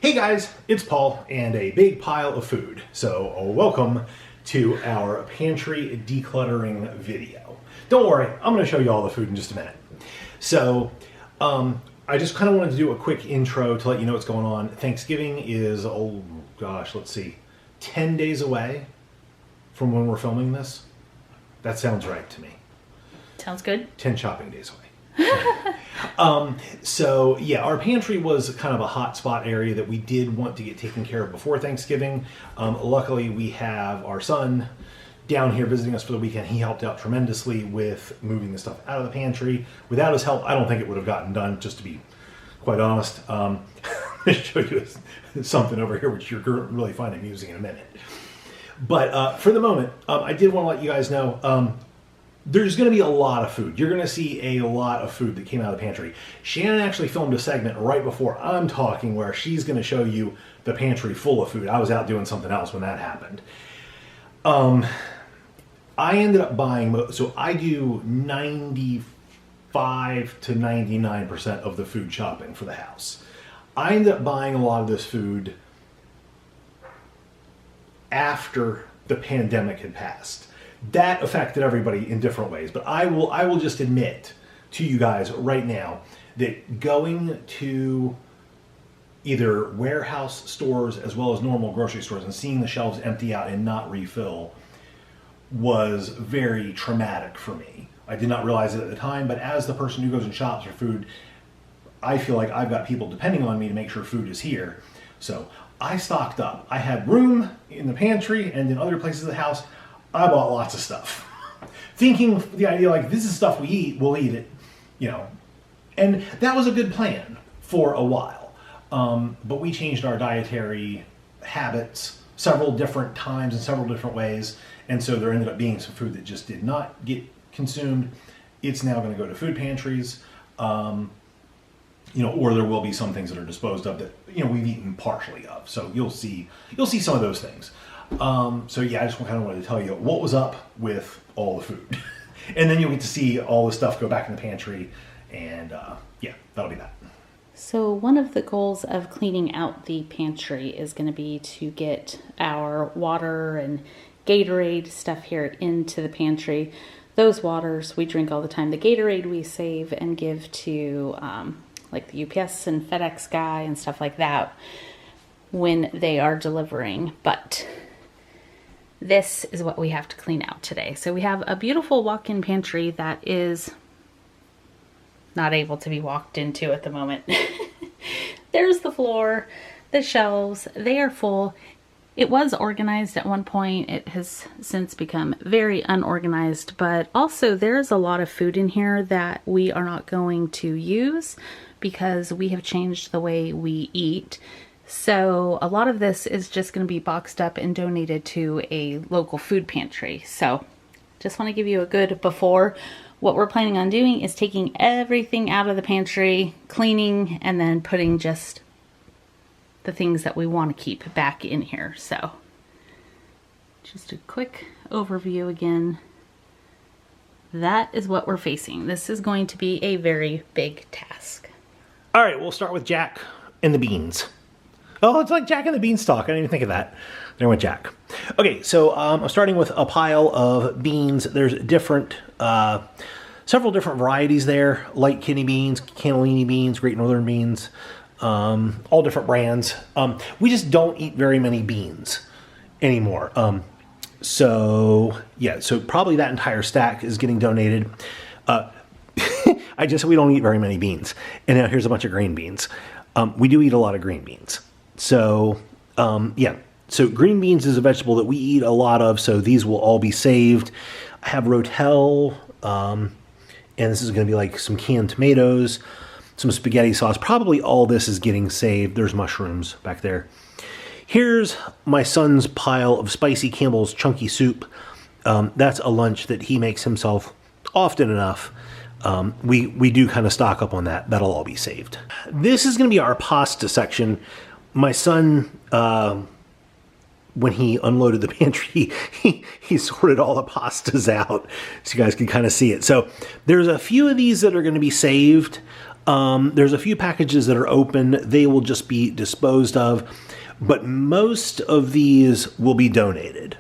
Hey guys, it's Paul and a big pile of food. So welcome to our pantry decluttering video. Don't worry, I'm going to show you all the food in just a minute. So I just kind of wanted to do a quick intro to let you know what's going on. Thanksgiving is, oh gosh, let's see, 10 days away from when we're filming this. That sounds right to me. Sounds good. 10 shopping days away. So yeah, our pantry was kind of a hot spot area that we did want to get taken care of before Thanksgiving. Luckily we have our son down here visiting us for the weekend. He helped out tremendously with moving the stuff out of the pantry. Without his help, I don't think it would have gotten done, just to be quite honest. I'll show you something over here which you're really find amusing in a minute. But for the moment, I did want to let you guys know there's going to be a lot of food. You're going to see a lot of food that came out of the pantry. Shannon actually filmed a segment right before I'm talking where she's going to show you the pantry full of food. I was out doing something else when that happened. I ended up buying, so I do 95 to 99% of the food shopping for the house. I ended up buying a lot of this food after the pandemic had passed. That affected everybody in different ways, but I will just admit to you guys right now that going to either warehouse stores as well as normal grocery stores and seeing the shelves empty out and not refill was very traumatic for me. I did not realize it at the time, but as the person who goes and shops for food, I feel like I've got people depending on me to make sure food is here. So I stocked up. I had room in the pantry and in other places of the house. I bought lots of stuff, thinking the idea like this is stuff we eat, we'll eat it, you know, and that was a good plan for a while. But we changed our dietary habits several different times in several different ways, and so there ended up being some food that just did not get consumed. It's now going to go to food pantries, you know, or there will be some things that are disposed of that, you know, we've eaten partially of. So you'll see some of those things. So yeah, I just kind of wanted to tell you what was up with all the food. And then you'll get to see all the stuff go back in the pantry. And yeah, that'll be that. So one of the goals of cleaning out the pantry is going to be to get our water and Gatorade stuff here into the pantry. Those waters we drink all the time. The Gatorade we save and give to like the UPS and FedEx guy and stuff like that when they are delivering. But this is what we have to clean out today. So we have a beautiful walk-in pantry that is not able to be walked into at the moment. There's the floor, the shelves, they are full. It was organized at one point. It has since become very unorganized, but also there's a lot of food in here that we are not going to use because we have changed the way we eat. So a lot of this is just going to be boxed up and donated to a local food pantry. So just want to give you a good before. What we're planning on doing is taking everything out of the pantry, cleaning, and then putting just the things that we want to keep back in here. So just a quick overview again. That is what we're facing. This is going to be a very big task. All right, we'll start with Jack and the beans. Oh, it's like Jack and the Beanstalk. I didn't even think of that. There went Jack. Okay, so I'm starting with a pile of beans. There's several different varieties there. Light kidney beans, cannellini beans, Great Northern beans, all different brands. We just don't eat very many beans anymore. So yeah, so probably that entire stack is getting donated. I just said we don't eat very many beans. And now here's a bunch of green beans. We do eat a lot of green beans. So, yeah. So green beans is a vegetable that we eat a lot of, so these will all be saved. I have rotel, and this is going to be like some canned tomatoes, some spaghetti sauce. Probably all this is getting saved. There's mushrooms back there. Here's my son's pile of spicy Campbell's chunky soup. That's a lunch that he makes himself often enough. We do kind of stock up on that. That'll all be saved. This is going to be our pasta section. My son, when he unloaded the pantry, he sorted all the pastas out so you guys can kind of see it. So there's a few of these that are going to be saved. There's a few packages that are open. They will just be disposed of, but most of these will be donated.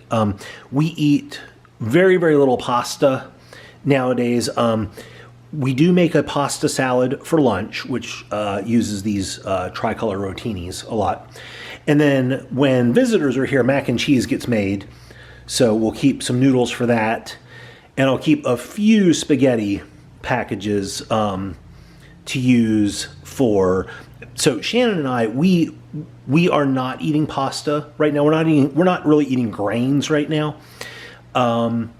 We eat very, very little pasta nowadays. We do make a pasta salad for lunch, which uses these tricolor rotinis a lot. And then when visitors are here, mac and cheese gets made. So we'll keep some noodles for that. And I'll keep a few spaghetti packages to use for... So Shannon and I, we are not eating pasta right now. We're not really eating grains right now. But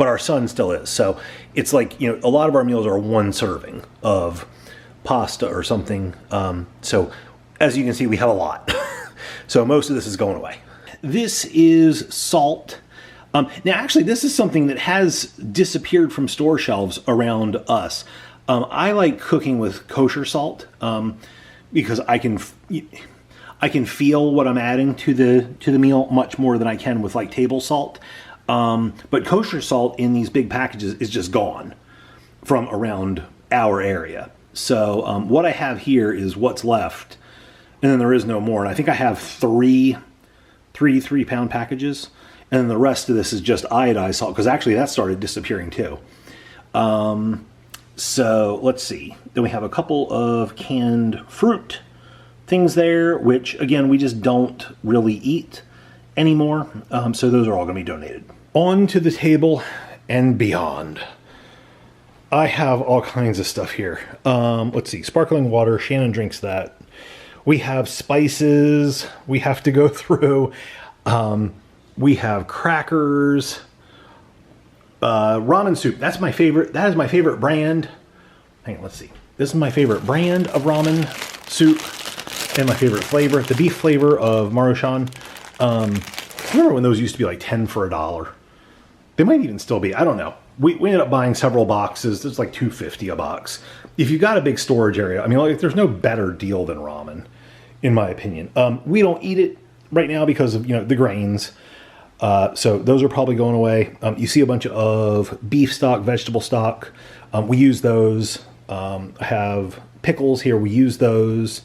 our son still is. So it's like, a lot of our meals are one serving of pasta or something. So as you can see, we have a lot. So most of this is going away. This is salt. Now actually, this is something that has disappeared from store shelves around us. I like cooking with kosher salt because I can feel what I'm adding to the meal much more than I can with like table salt. But kosher salt in these big packages is just gone from around our area. So what I have here is what's left, and then there is no more. And I think I have three 3-pound packages, and then the rest of this is just iodized salt, because actually that started disappearing too. So let's see. Then we have a couple of canned fruit things there, which again, we just don't really eat anymore. So those are all going to be donated. On to the table and beyond. I have all kinds of stuff here. Let's see. Sparkling water. Shannon drinks that. We have spices we have to go through. We have crackers. Ramen soup. That's my favorite. That is my favorite brand. Hang on, let's see. This is my favorite brand of ramen soup and my favorite flavor. The beef flavor of Marushan. Remember when those used to be like 10 for $1? They might even still be. I don't know. We ended up buying several boxes. There's like $2.50 a box. If you've got a big storage area, I mean, like, there's no better deal than ramen, in my opinion. We don't eat it right now because of, the grains. So those are probably going away. You see a bunch of beef stock, vegetable stock. We use those. I have pickles here. We use those.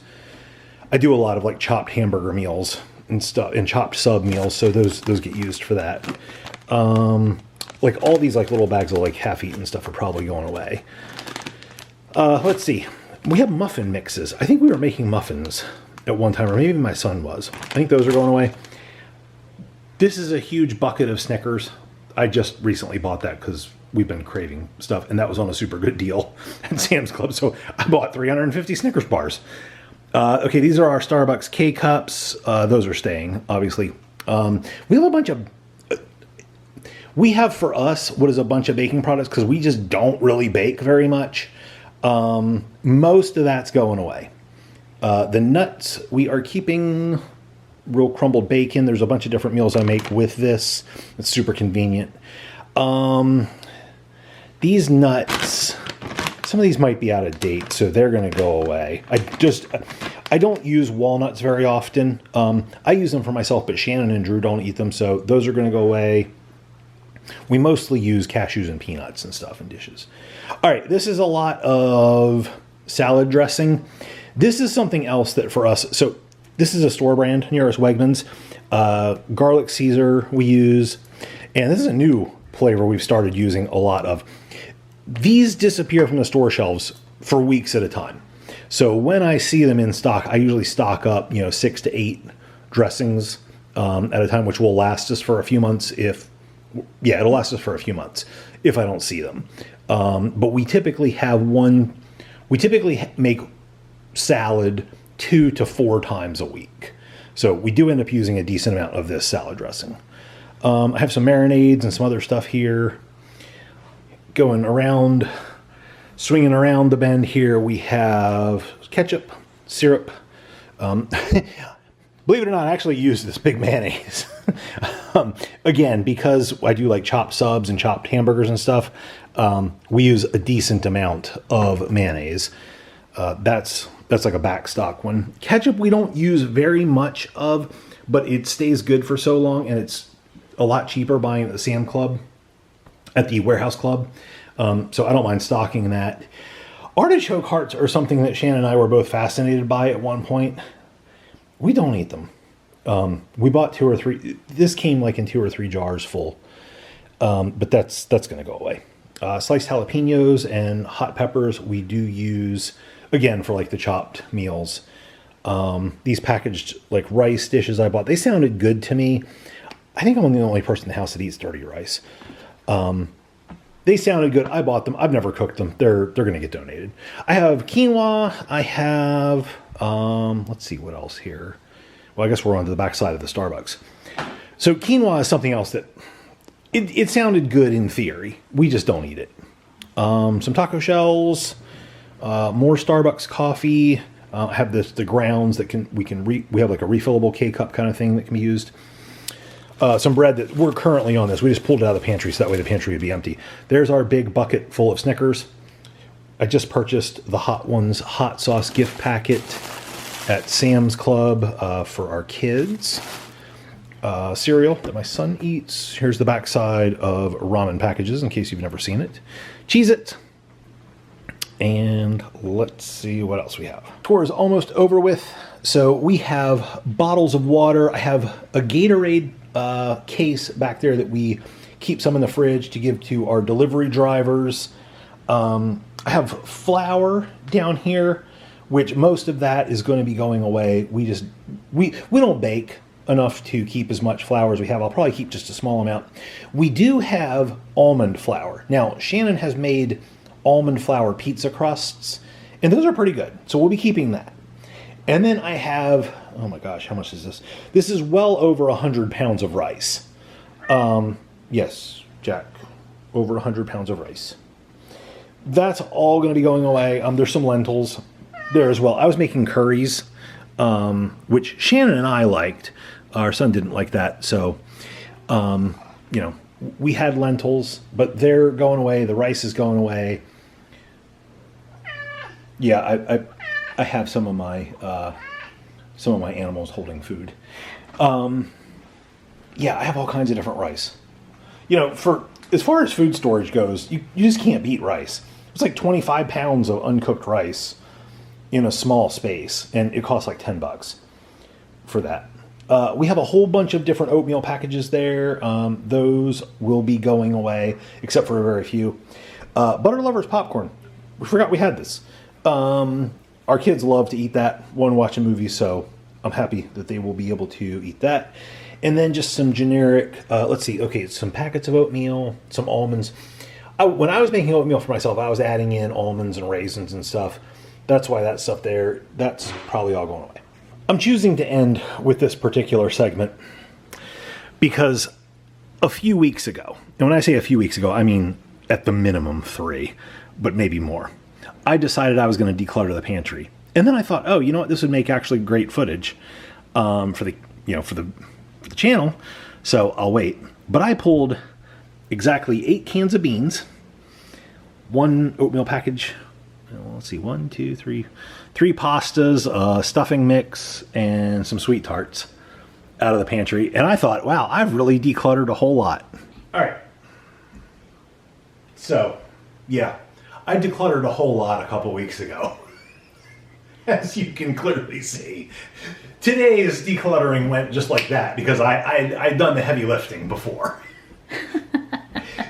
I do a lot of like chopped hamburger meals and stuff, and chopped sub meals. So those get used for that. Like all these like little bags of like half-eaten stuff are probably going away. Let's see. We have muffin mixes. I think we were making muffins at one time, or maybe my son was. I think those are going away. This is a huge bucket of Snickers. I just recently bought that because we've been craving stuff, and that was on a super good deal at Sam's Club. So I bought 350 Snickers bars. Okay, these are our Starbucks K-Cups. Those are staying, obviously. We have a bunch of... We have for us what is a bunch of baking products because we just don't really bake very much. Most of that's going away. The nuts, we are keeping real crumbled bacon. There's a bunch of different meals I make with this. It's super convenient. These nuts, some of these might be out of date, so they're going to go away. I don't use walnuts very often. I use them for myself, but Shannon and Drew don't eat them, so those are going to go away. We mostly use cashews and peanuts and stuff in dishes. All right, this is a lot of salad dressing. This is something else that for us, so this is a store brand near us, Wegmans. Garlic Caesar we use, and this is a new flavor we've started using a lot of. These disappear from the store shelves for weeks at a time. So when I see them in stock, I usually stock up, 6 to 8 dressings at a time, which will last us for a few months it'll last us for a few months if I don't see them. But we typically make salad 2 to 4 times a week. So we do end up using a decent amount of this salad dressing. I have some marinades and some other stuff here. Swinging around the bend here, we have ketchup, syrup. Believe it or not, I actually use this big mayonnaise. Again, because I do like chopped subs and chopped hamburgers and stuff, we use a decent amount of mayonnaise. That's like a backstock one. Ketchup we don't use very much of, but it stays good for so long, and it's a lot cheaper buying at the Sam Club, at the Warehouse Club. So I don't mind stocking that. Artichoke hearts are something that Shannon and I were both fascinated by at one point. We don't eat them. We bought 2 or 3. This came like in 2 or 3 jars full. But that's going to go away. Sliced jalapenos and hot peppers we do use, again, for like the chopped meals. These packaged like rice dishes I bought, they sounded good to me. I think I'm the only person in the house that eats dirty rice. They sounded good. I bought them. I've never cooked them. They're going to get donated. I have quinoa. I have, let's see what else here. Well, I guess we're on to the back side of the Starbucks. So quinoa is something else that it sounded good in theory. We just don't eat it. Some taco shells, more Starbucks coffee. I have the grounds that we have like a refillable K-cup kind of thing that can be used. Some bread that we're currently on this. We just pulled it out of the pantry so that way the pantry would be empty. There's our big bucket full of Snickers. I just purchased the Hot Ones hot sauce gift packet at Sam's Club for our kids. Cereal that my son eats. Here's the backside of ramen packages in case you've never seen it. Cheez-It. And let's see what else we have. Tour is almost over with. So we have bottles of water. I have a Gatorade case back there that we keep some in the fridge to give to our delivery drivers. I have flour down here, which most of that is going to be going away. We don't bake enough to keep as much flour as we have. I'll probably keep just a small amount. We do have almond flour. Now, Shannon has made almond flour pizza crusts, and those are pretty good. So we'll be keeping that. And then I have, oh my gosh, how much is this? This is well over 100 pounds of rice. Yes, Jack, over 100 pounds of rice. That's all going to be going away. There's some lentils there as well. I was making curries, which Shannon and I liked. Our son didn't like that. So, we had lentils, but they're going away. The rice is going away. Yeah, I have some of my animals holding food. Yeah, I have all kinds of different rice. For as far as food storage goes, you just can't beat rice. It's like 25 pounds of uncooked rice in a small space, and it costs like $10 for that. We have a whole bunch of different oatmeal packages there. Those will be going away, except for a very few. Butter Lovers popcorn. We forgot we had this. Our kids love to eat that when watching movies, so I'm happy that they will be able to eat that. And then just some generic, some packets of oatmeal, some almonds. When I was making oatmeal for myself, I was adding in almonds and raisins and stuff. That's why that stuff there, that's probably all going away. I'm choosing to end with this particular segment because a few weeks ago, and when I say a few weeks ago, I mean at the minimum 3, but maybe more, I decided I was going to declutter the pantry. And then I thought, oh, you know what? This would make actually great footage for the channel. So I'll wait. But I pulled exactly 8 cans of beans, 1 oatmeal package. Let's see, 1, 2, 3 pastas, stuffing mix, and some sweet tarts out of the pantry. And I thought, wow, I've really decluttered a whole lot. All right. So, yeah, I decluttered a whole lot a couple weeks ago. As you can clearly see. Today's decluttering went just like that because I'd done the heavy lifting before.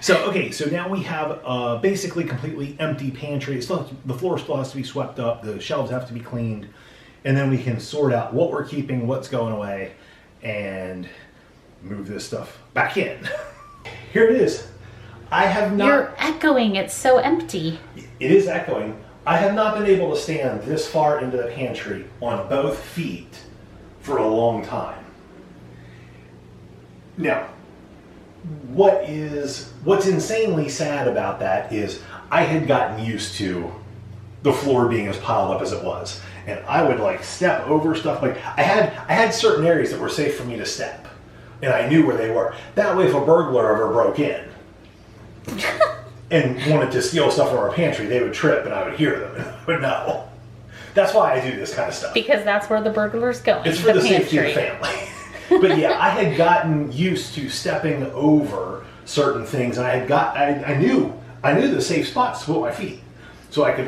So now we have basically completely empty pantry. The floor still has to be swept up. The shelves have to be cleaned. And then we can sort out what we're keeping, what's going away, and move this stuff back in. Here it is. I have not... You're echoing. It's so empty. It is echoing. I have not been able to stand this far into the pantry on both feet for a long time. Now, what's insanely sad about that is I had gotten used to the floor being as piled up as it was. And I would step over stuff. I had certain areas that were safe for me to step. And I knew where they were. That way if a burglar ever broke in and wanted to steal stuff from our pantry, they would trip and I would hear them and I would know. That's why I do this kind of stuff. Because that's where the burglar's going. It's for the safety of the family. But yeah, I had gotten used to stepping over certain things, and I knew the safe spots to put my feet. So I could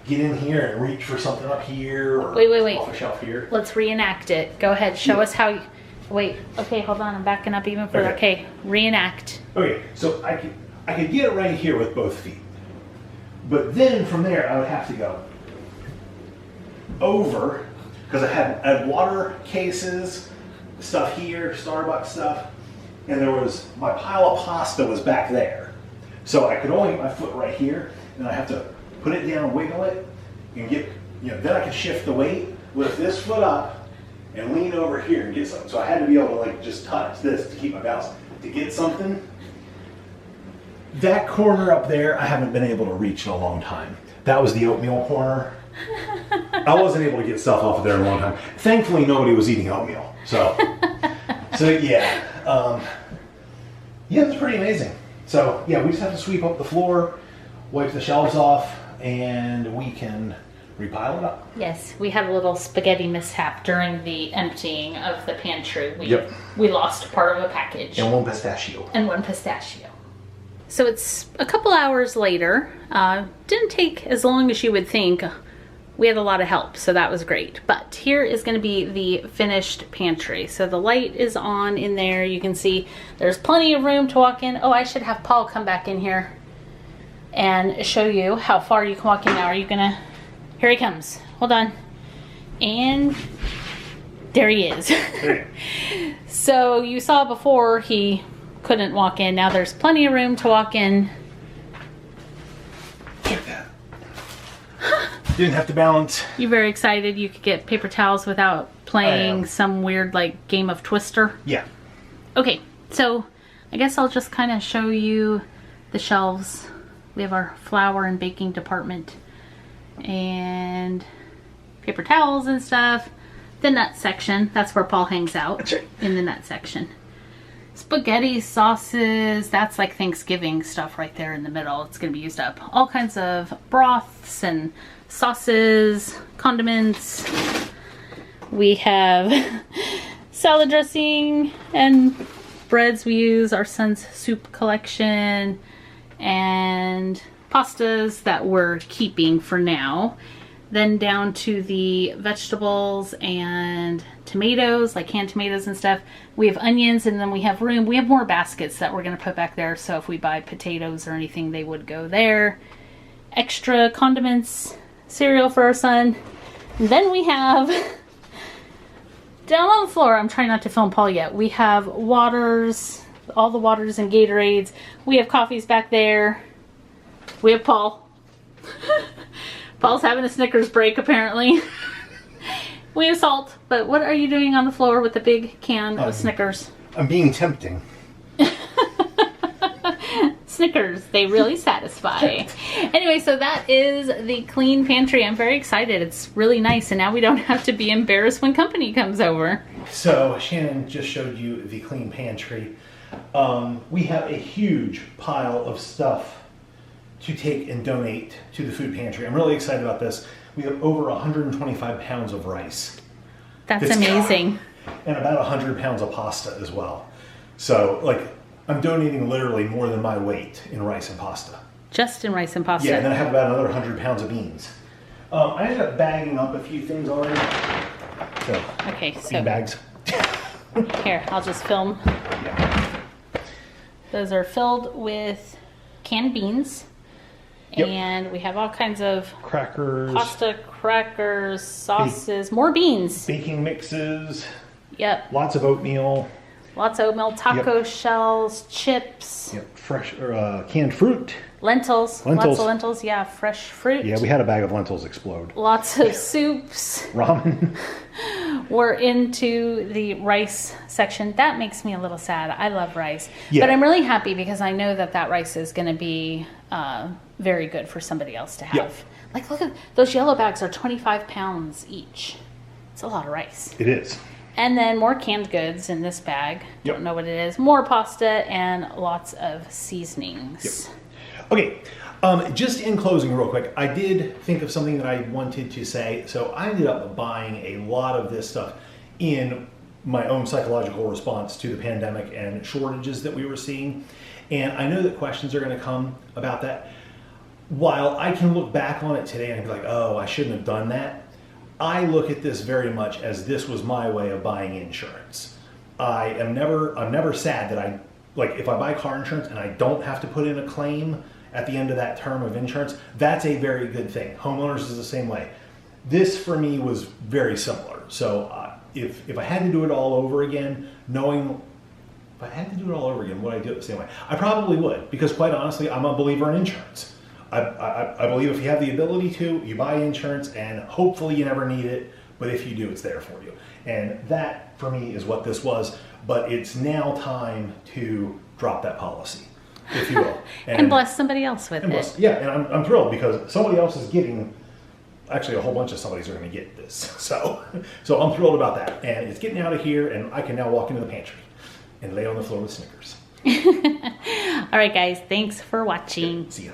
get in here and reach for something up here or Wait. off a shelf here. Let's reenact it. Go ahead. Show us how you... Wait. Okay, hold on. I'm backing up even further. Okay. Reenact. Okay, so I could get it right here with both feet. But then from there, I would have to go over, because I had water cases, stuff here, Starbucks stuff, and there was, my pile of pasta was back there. So I could only get my foot right here, and I have to put it down, wiggle it, and get, then I could shift the weight, lift this foot up, and lean over here and get something. So I had to be able to like just touch this to keep my balance. To get something, that corner up there, I haven't been able to reach in a long time. That was the oatmeal corner. I wasn't able to get stuff off of there in a long time. Thankfully, nobody was eating oatmeal. So yeah. It's pretty amazing. So yeah, we just have to sweep up the floor, wipe the shelves off, and we can repile it up. Yes, we had a little spaghetti mishap during the emptying of the pantry. We lost part of a package. And one pistachio. So it's a couple hours later. Didn't take as long as you would think. We had a lot of help, so that was great. But here is going to be the finished pantry. So the light is on in there. You can see there's plenty of room to walk in. Oh, I should have Paul come back in here and show you how far you can walk in now. Are you gonna... Here he comes. Hold on. And there he is. So you saw before he couldn't walk in. Now there's plenty of room to walk in. Check that. Didn't have to balance. You very excited you could get paper towels without playing some weird like game of Twister? Yeah. Okay, so I guess I'll just kind of show you the shelves. We have our flour and baking department and paper towels and stuff. The nut section, that's where Paul hangs out. That's right. In the nut section. Spaghetti, sauces, that's like Thanksgiving stuff right there in the middle. It's going to be used up. All kinds of broths and sauces, condiments. We have salad dressing and breads we use, our son's soup collection, and pastas that we're keeping for now. Then down to the vegetables and tomatoes, like canned tomatoes and stuff. We have onions, and then we have room. We have more baskets that we're going to put back there, so if we buy potatoes or anything, they would go there. Extra condiments, cereal for our son. And then we have, down on the floor, I'm trying not to film Paul yet, we have waters, all the waters and Gatorades. We have coffees back there. We have Paul. Paul's having a Snickers break, apparently. We have salt, but what are you doing on the floor with the big can of Snickers? I'm being tempting. Snickers, they really satisfy. Anyway, so that is the clean pantry. I'm very excited. It's really nice, and now we don't have to be embarrassed when company comes over. So Shannon just showed you the clean pantry. We have a huge pile of stuff to take and donate to the food pantry. I'm really excited about this. We have over 125 pounds of rice. That's amazing. And about 100 pounds of pasta as well. So, like, I'm donating literally more than my weight in rice and pasta. Just in rice and pasta? Yeah, and then I have about another 100 pounds of beans. I ended up bagging up a few things already. So, okay, so bags. Here, I'll just film. Yeah. Those are filled with canned beans. Yep. And we have all kinds of crackers, pasta, crackers, sauces, more beans. Baking mixes. Yep. Lots of oatmeal. Lots of oatmeal, taco shells, chips. Yep. Fresh canned fruit. Lentils. Lots of lentils. Yeah, fresh fruit. Yeah, we had a bag of lentils explode. Lots of soups. Ramen. We're into the rice section. That makes me a little sad. I love rice. Yeah. But I'm really happy because I know that that rice is going to be very good for somebody else to have. Yep. Like, look at those yellow bags are 25 pounds each. It's a lot of rice. It is. And then more canned goods in this bag. Yep. Don't know what it is. More pasta and lots of seasonings. Yep. Okay, just in closing real quick, I did think of something that I wanted to say. So I ended up buying a lot of this stuff in my own psychological response to the pandemic and shortages that we were seeing. And I know that questions are going to come about that. while I can look back on it today and be like, oh, I shouldn't have done that, I look at this very much as this was my way of buying insurance. I'm never sad that if I buy car insurance and I don't have to put in a claim at the end of that term of insurance, that's a very good thing. Homeowners is the same way. This for me was very similar. So if I had to do it all over again, if I had to do it all over again, would I do it the same way? I probably would, because quite honestly, I'm a believer in insurance. I believe if you have the ability to, you buy insurance, and hopefully you never need it, but if you do, it's there for you. And that, for me, is what this was. But it's now time to drop that policy, if you will. And bless somebody else with it. Yeah, and I'm thrilled because somebody else is getting, actually a whole bunch of somebody's are going to get this. So I'm thrilled about that. And it's getting out of here, and I can now walk into the pantry and lay on the floor with Snickers. All right, guys. Thanks for watching. See ya.